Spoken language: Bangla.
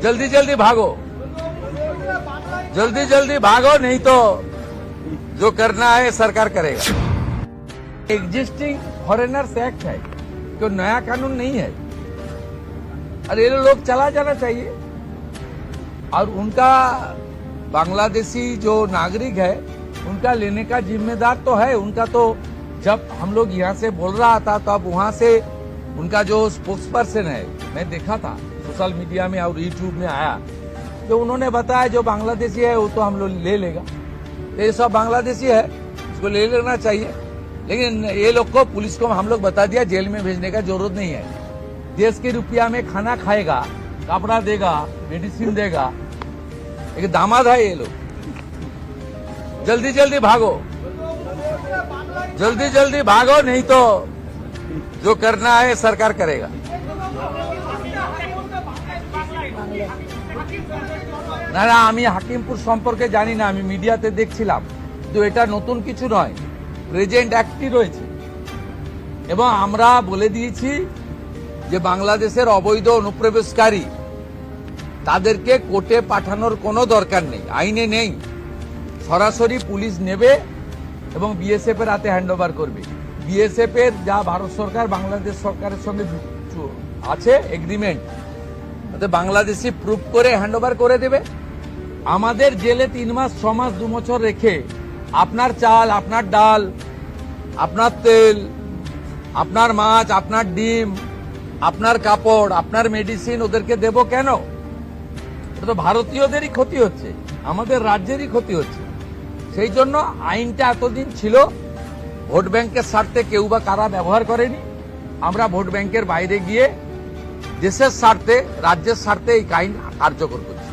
जल्दी जल्दी भागो, जल्दी जल्दी भागो, नहीं तो जो करना है सरकार करेगा। एग्जिस्टिंग फॉरेनर्स एक्ट है, कोई नया कानून नहीं है। और ये लोग चला जाना चाहिए। और उनका बांग्लादेशी जो नागरिक है उनका लेने का जिम्मेदार तो है उनका। तो जब हम लोग यहाँ से बोल रहा था तो अब वहां से उनका जो स्पोक्स पर्सन है, मैं देखा था सोशल मीडिया में और यूट्यूब में आया, तो उन्होंने बताया जो बांग्लादेशी है वो तो हम लोग ले लेगा। तो ये सब बांग्लादेशी है, इसको ले लेना चाहिए। लेकिन ये लोग को, पुलिस को हम लोग बता दिया जेल में भेजने का जरूरत नहीं है। देश के रुपया में खाना खाएगा, कपड़ा देगा, मेडिसिन देगा। एक दामाद है ये लोग। जल्दी जल्दी भागो, जल्दी जल्दी भागो, नहीं तो जो करना है सरकार करेगा। না না, আমি হাকিমপুর সম্পর্কে জানি না, আমি মিডিয়াতে দেখছিলাম। তো এটা নতুন কিছু নয়, প্রেজেন্ট অ্যাক্টই রয়েছে। এবং আমরা বলে দিয়েছি যে বাংলাদেশের অবৈধ অনুপ্রবেশকারী তাদেরকে কোর্টে পাঠানোর কোনো দরকার নেই, আইনে নেই। সরাসরি পুলিশ নেবে এবং বিএসএফ এর হাতে হ্যান্ডওভার করবে। বিএসএফ এর যা ভারত সরকার বাংলাদেশ সরকারের সঙ্গে আছে এগ্রিমেন্ট, তাতে বাংলাদেশি প্রুফ করে হ্যান্ডওভার করে দেবে। আমাদের জেলে 3 মাস 6 মাস 2 বছর রেখে আপনার চাল, আপনার ডাল, আপনার তেল, আপনার মাছ, আপনার ডিম, আপনার কাপড়, আপনার মেডিসিন ওদেরকে দেব কেন? এটা তো ভারতীয়দেরই ক্ষতি হচ্ছে, আমাদের রাজ্যেরই ক্ষতি হচ্ছে। সেই জন্য আইনটা এতদিন ছিল ভোট ব্যাংকের স্বার্থে কেউ বা কারা ব্যবহার করেনি। আমরা ভোট ব্যাংকের বাইরে গিয়ে দেশের স্বার্থে, রাজ্যের স্বার্থে এই আইন কার্যকর করছি।